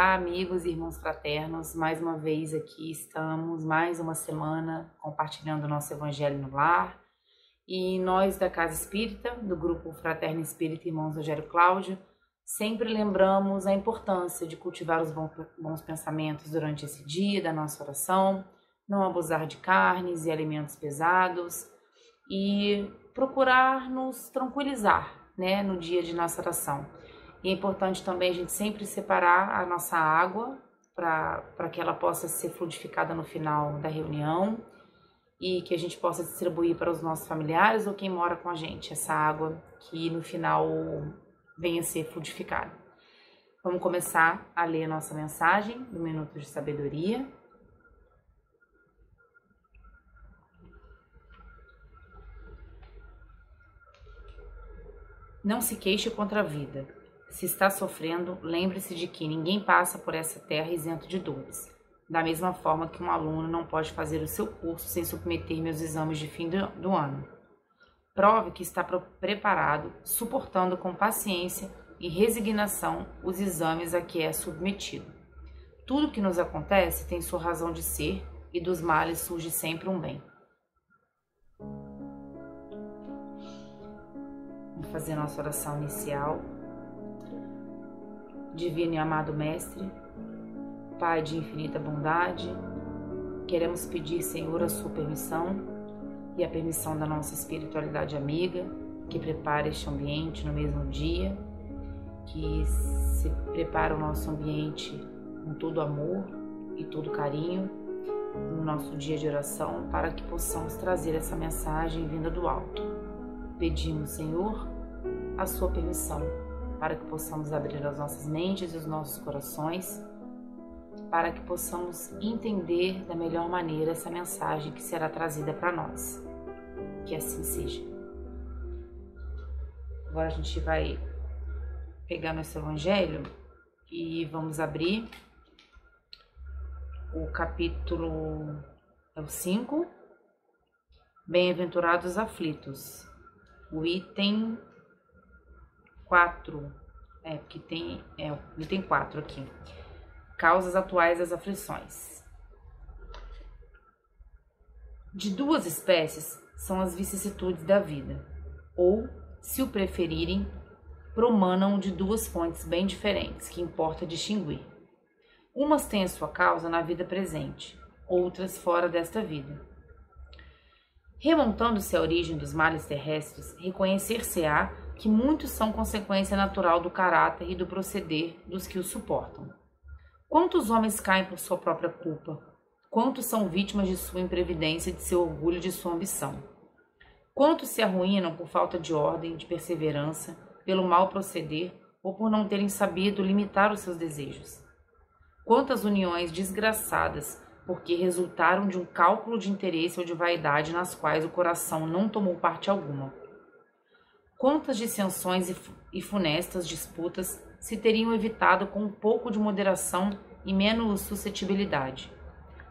Olá, amigos e irmãos fraternos, mais uma vez aqui estamos, mais uma semana compartilhando o nosso Evangelho no Lar. E nós da Casa Espírita, do Grupo Fraterno Espírita Irmãos Rogério Cláudio, sempre lembramos a importância de cultivar os bons pensamentos durante esse dia da nossa oração, não abusar de carnes e alimentos pesados e procurar nos tranquilizar, no dia de nossa oração. E é importante também a gente sempre separar a nossa água para que ela possa ser fluidificada no final da reunião e que a gente possa distribuir para os nossos familiares ou quem mora com a gente, essa água que no final venha a ser fluidificada. Vamos começar a ler a nossa mensagem do Minuto de Sabedoria. Não se queixe contra a vida. Se está sofrendo, lembre-se de que ninguém passa por essa terra isento de dores. Da mesma forma que um aluno não pode fazer o seu curso sem submeter meus exames de fim do ano. Prove que está preparado, suportando com paciência e resignação os exames a que é submetido. Tudo que nos acontece tem sua razão de ser e dos males surge sempre um bem. Vamos fazer nossa oração inicial. Divino e amado Mestre, Pai de infinita bondade, queremos pedir, Senhor, a sua permissão e a permissão da nossa espiritualidade amiga, que prepare este ambiente no mesmo dia, que se prepare o nosso ambiente com todo amor e todo carinho no nosso dia de oração, para que possamos trazer essa mensagem vinda do alto. Pedimos, Senhor, a sua permissão, para que possamos abrir as nossas mentes e os nossos corações, para que possamos entender da melhor maneira essa mensagem que será trazida para nós. Que assim seja. Agora a gente vai pegar nosso Evangelho e vamos abrir o capítulo 5, Bem-aventurados aflitos, o item 4, porque tem item 4 aqui. Causas atuais das aflições. De duas espécies são as vicissitudes da vida, ou, se o preferirem, promanam de duas fontes bem diferentes, que importa distinguir. Umas têm a sua causa na vida presente, outras fora desta vida. Remontando-se à origem dos males terrestres, reconhecer-se-á que muitos são consequência natural do caráter e do proceder dos que os suportam. Quantos homens caem por sua própria culpa? Quantos são vítimas de sua imprevidência, de seu orgulho e de sua ambição? Quantos se arruinam por falta de ordem, de perseverança, pelo mau proceder ou por não terem sabido limitar os seus desejos? Quantas uniões desgraçadas porque resultaram de um cálculo de interesse ou de vaidade nas quais o coração não tomou parte alguma? Quantas dissensões e funestas disputas se teriam evitado com um pouco de moderação e menos suscetibilidade?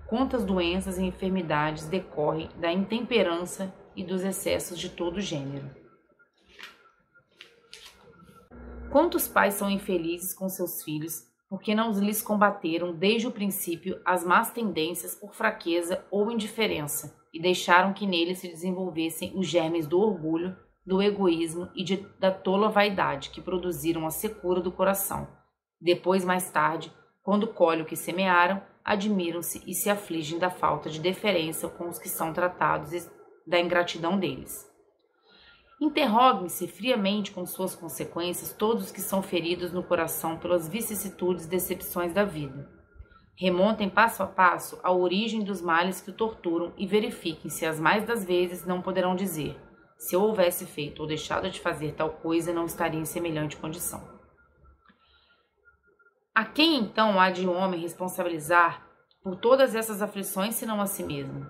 Quantas doenças e enfermidades decorrem da intemperança e dos excessos de todo gênero? Quantos pais são infelizes com seus filhos porque não lhes combateram desde o princípio as más tendências por fraqueza ou indiferença e deixaram que neles se desenvolvessem os germes do orgulho, do egoísmo e da tola vaidade que produziram a secura do coração. Depois, mais tarde, quando colhem o que semearam, admiram-se e se afligem da falta de deferência com os que são tratados e da ingratidão deles. Interroguem-se friamente com suas consequências todos os que são feridos no coração pelas vicissitudes e decepções da vida. Remontem passo a passo a origem dos males que o torturam e verifiquem se as mais das vezes não poderão dizer: se eu houvesse feito ou deixado de fazer tal coisa, não estaria em semelhante condição. A quem então há de homem responsabilizar por todas essas aflições, senão a si mesmo?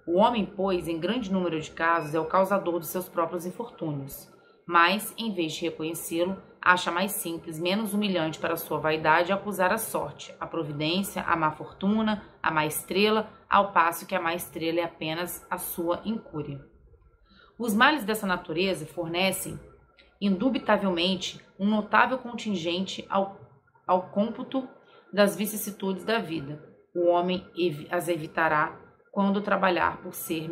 O homem, pois, em grande número de casos, é o causador dos seus próprios infortúnios, mas, em vez de reconhecê-lo, acha mais simples, menos humilhante para a sua vaidade acusar a sorte, a providência, a má fortuna, a má estrela, ao passo que a má estrela é apenas a sua incúria. Os males dessa natureza fornecem, indubitavelmente, um notável contingente ao cômputo das vicissitudes da vida. O homem as evitará quando trabalhar por se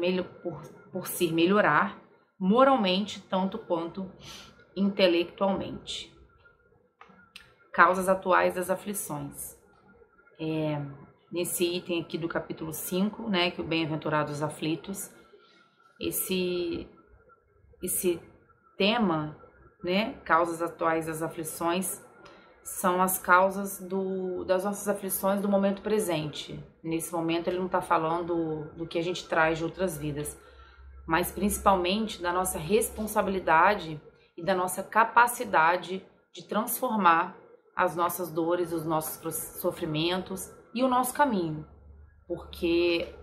melhorar moralmente tanto quanto intelectualmente. Causas atuais das aflições. Nesse item aqui do capítulo 5, né, que o bem-aventurados aflitos, esse tema, né, causas atuais das aflições, são as causas das nossas aflições do momento presente. Nesse momento ele não está falando do que a gente traz de outras vidas, mas principalmente da nossa responsabilidade e da nossa capacidade de transformar as nossas dores, os nossos sofrimentos e o nosso caminho, porque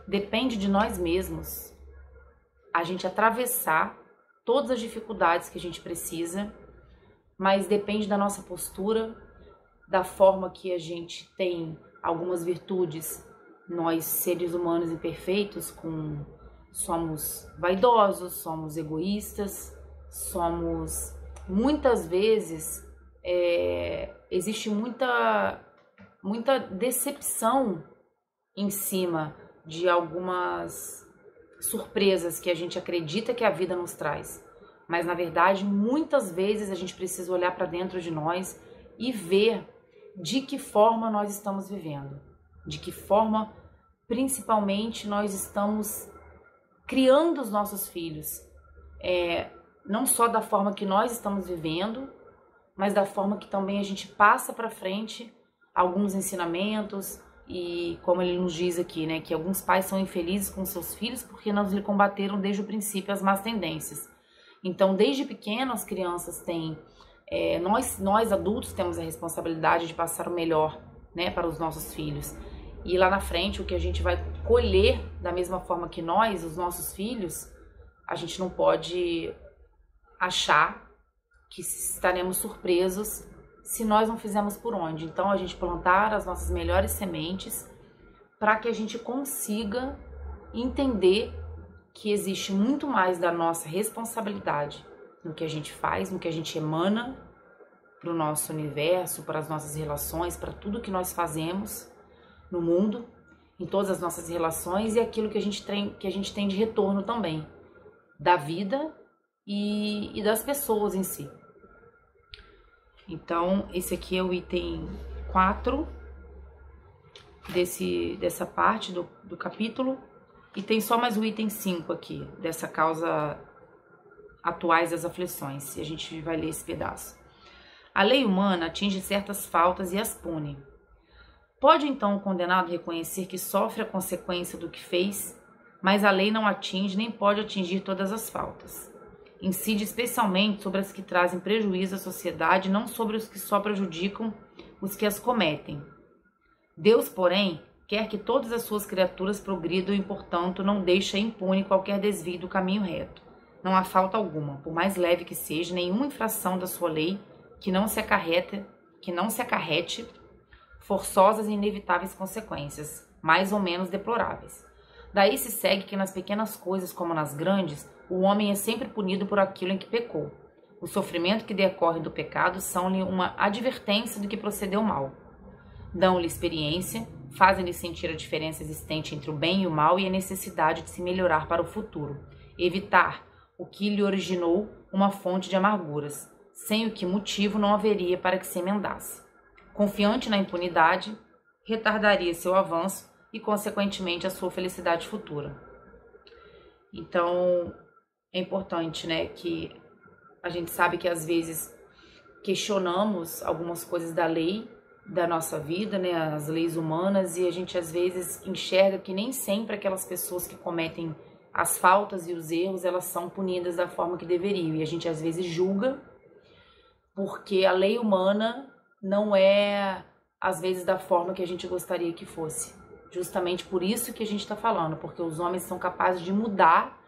depende de nós mesmos a gente atravessar todas as dificuldades que a gente precisa, mas depende da nossa postura, da forma que a gente tem algumas virtudes. Nós, seres humanos imperfeitos, somos vaidosos, somos egoístas, muitas vezes existe muita decepção em cima de algumas surpresas que a gente acredita que a vida nos traz. Mas, na verdade, muitas vezes a gente precisa olhar para dentro de nós e ver de que forma nós estamos vivendo. De que forma, principalmente, nós estamos criando os nossos filhos. Não só da forma que nós estamos vivendo, mas da forma que também a gente passa para frente alguns ensinamentos. E como ele nos diz aqui, né, que alguns pais são infelizes com seus filhos porque não lhe combateram desde o princípio as más tendências. Então, desde pequeno, as crianças têm... nós adultos temos a responsabilidade de passar o melhor, né, para os nossos filhos. E lá na frente, o que a gente vai colher da mesma forma que nós, os nossos filhos, a gente não pode achar que estaremos surpresos se nós não fizermos por onde. Então, a gente plantar as nossas melhores sementes para que a gente consiga entender que existe muito mais da nossa responsabilidade no que a gente faz, no que a gente emana para o nosso universo, para as nossas relações, para tudo que nós fazemos no mundo, em todas as nossas relações, e aquilo que a gente tem de retorno também, da vida e das pessoas em si. Então, esse aqui é o item 4 dessa parte do capítulo. E tem só mais o item 5 aqui, dessa causa atuais das aflições. E a gente vai ler esse pedaço. A lei humana atinge certas faltas e as pune. Pode então o condenado reconhecer que sofre a consequência do que fez, mas a lei não atinge nem pode atingir todas as faltas. Incide especialmente sobre as que trazem prejuízo à sociedade, não sobre os que só prejudicam os que as cometem. Deus, porém, quer que todas as suas criaturas progridam e, portanto, não deixa impune qualquer desvio do caminho reto. Não há falta alguma, por mais leve que seja, nenhuma infração da sua lei que não se acarrete forçosas e inevitáveis consequências, mais ou menos deploráveis. Daí se segue que nas pequenas coisas como nas grandes, o homem é sempre punido por aquilo em que pecou. O sofrimento que decorre do pecado são-lhe uma advertência do que procedeu mal. Dão-lhe experiência, fazem-lhe sentir a diferença existente entre o bem e o mal e a necessidade de se melhorar para o futuro, evitar o que lhe originou uma fonte de amarguras, sem o que motivo não haveria para que se emendasse. Confiante na impunidade, retardaria seu avanço e, consequentemente, a sua felicidade futura. Então, é importante, né, que a gente sabe que às vezes questionamos algumas coisas da lei, da nossa vida, né, as leis humanas, e a gente às vezes enxerga que nem sempre aquelas pessoas que cometem as faltas e os erros, elas são punidas da forma que deveriam, e a gente às vezes julga porque a lei humana não é, às vezes, da forma que a gente gostaria que fosse. Justamente por isso que a gente está falando, porque os homens são capazes de mudar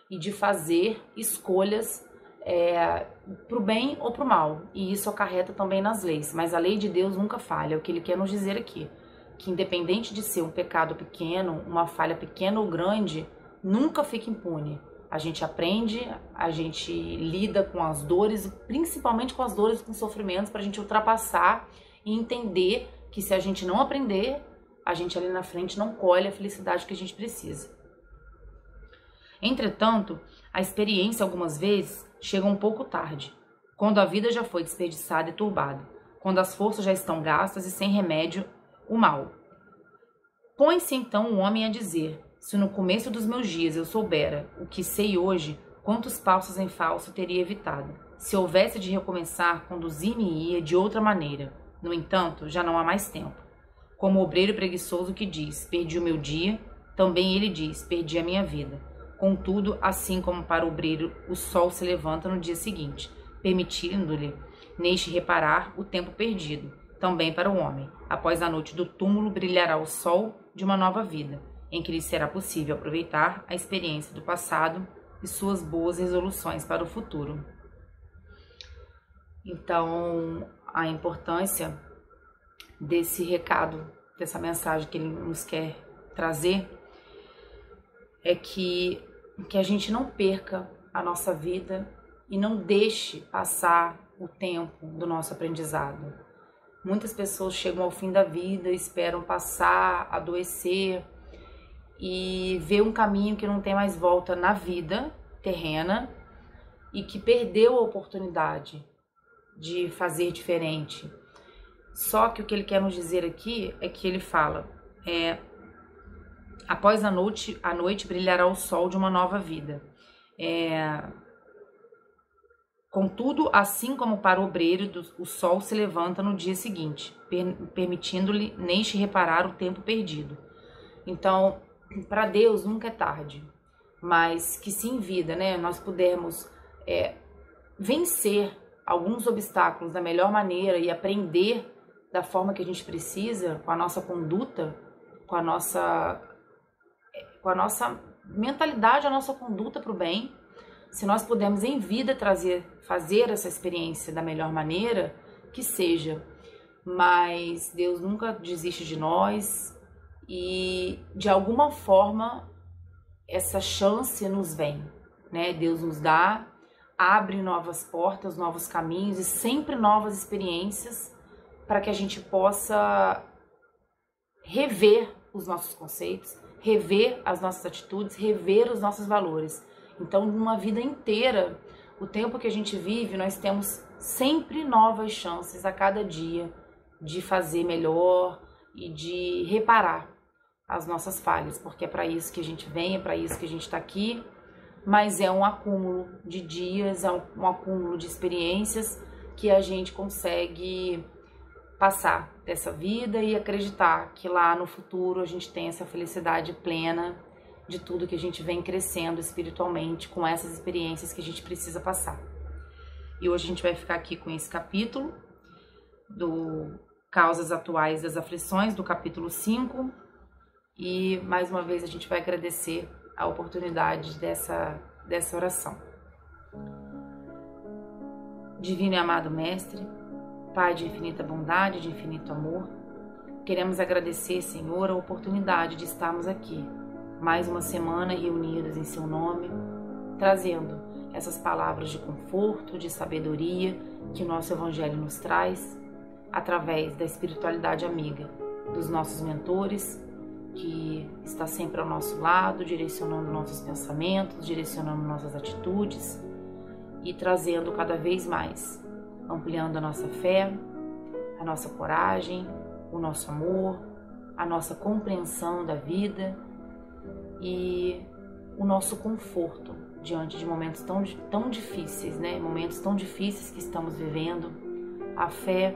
e de fazer escolhas para o bem ou para o mal, e isso acarreta também nas leis, mas a lei de Deus nunca falha. É o que ele quer nos dizer aqui, que independente de ser um pecado pequeno, uma falha pequena ou grande, nunca fica impune. A gente aprende, a gente lida com as dores, principalmente com as dores e com os sofrimentos, para a gente ultrapassar e entender que se a gente não aprender, a gente ali na frente não colhe a felicidade que a gente precisa. Entretanto, a experiência algumas vezes chega um pouco tarde, quando a vida já foi desperdiçada e turbada, quando as forças já estão gastas e sem remédio o mal. Põe-se então o homem a dizer: se no começo dos meus dias eu soubera o que sei hoje, quantos passos em falso teria evitado. Se houvesse de recomeçar, conduzir-me-ia de outra maneira. No entanto, já não há mais tempo. Como o obreiro preguiçoso que diz: perdi o meu dia, também ele diz: perdi a minha vida. Contudo, assim como para o obreiro o sol se levanta no dia seguinte, permitindo-lhe neste reparar o tempo perdido, também para o homem, após a noite do túmulo, brilhará o sol de uma nova vida, em que lhe será possível aproveitar a experiência do passado e suas boas resoluções para o futuro. Então, a importância desse recado, dessa mensagem que ele nos quer trazer, é que a gente não perca a nossa vida e não deixe passar o tempo do nosso aprendizado. Muitas pessoas chegam ao fim da vida, esperam passar, adoecer e ver um caminho que não tem mais volta na vida terrena e que perdeu a oportunidade de fazer diferente. Só que o que ele quer nos dizer aqui é que ele fala: após a noite brilhará o sol de uma nova vida. Contudo, assim como para o obreiro, o sol se levanta no dia seguinte, permitindo-lhe neste reparar o tempo perdido. Então, para Deus nunca é tarde, mas que se em vida, né, nós pudermos vencer alguns obstáculos da melhor maneira e aprender da forma que a gente precisa, com a nossa conduta, com a nossa mentalidade, a nossa conduta para o bem. Se nós pudermos em vida fazer essa experiência da melhor maneira, que seja. Mas Deus nunca desiste de nós e de alguma forma essa chance nos vem, né? Deus nos dá, abre novas portas, novos caminhos e sempre novas experiências para que a gente possa rever os nossos conceitos, rever as nossas atitudes, rever os nossos valores. Então, numa vida inteira, o tempo que a gente vive, nós temos sempre novas chances a cada dia de fazer melhor e de reparar as nossas falhas, porque é para isso que a gente vem, é para isso que a gente está aqui, mas é um acúmulo de dias, é um acúmulo de experiências que a gente consegue passar dessa vida e acreditar que lá no futuro a gente tem essa felicidade plena de tudo que a gente vem crescendo espiritualmente com essas experiências que a gente precisa passar. E hoje a gente vai ficar aqui com esse capítulo do Causas Atuais das Aflições, do capítulo 5, e mais uma vez a gente vai agradecer a oportunidade dessa oração. Divino e amado Mestre, Pai de infinita bondade, de infinito amor, queremos agradecer, Senhor, a oportunidade de estarmos aqui, mais uma semana reunidas em Seu nome, trazendo essas palavras de conforto, de sabedoria que o nosso Evangelho nos traz, através da espiritualidade amiga dos nossos mentores, que está sempre ao nosso lado, direcionando nossos pensamentos, direcionando nossas atitudes e trazendo cada vez mais, ampliando a nossa fé, a nossa coragem, o nosso amor, a nossa compreensão da vida e o nosso conforto diante de momentos tão difíceis, né? Momentos tão difíceis que estamos vivendo. A fé,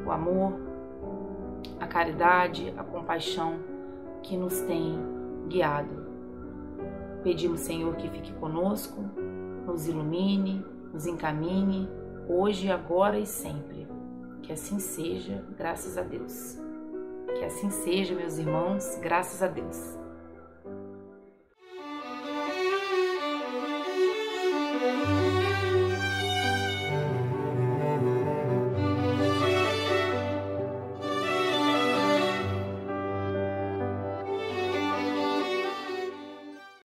o amor, a caridade, a compaixão que nos tem guiado. Pedimos, Senhor, que fique conosco, nos ilumine, nos encaminhe, hoje, agora e sempre. Que assim seja, graças a Deus. Que assim seja, meus irmãos, graças a Deus.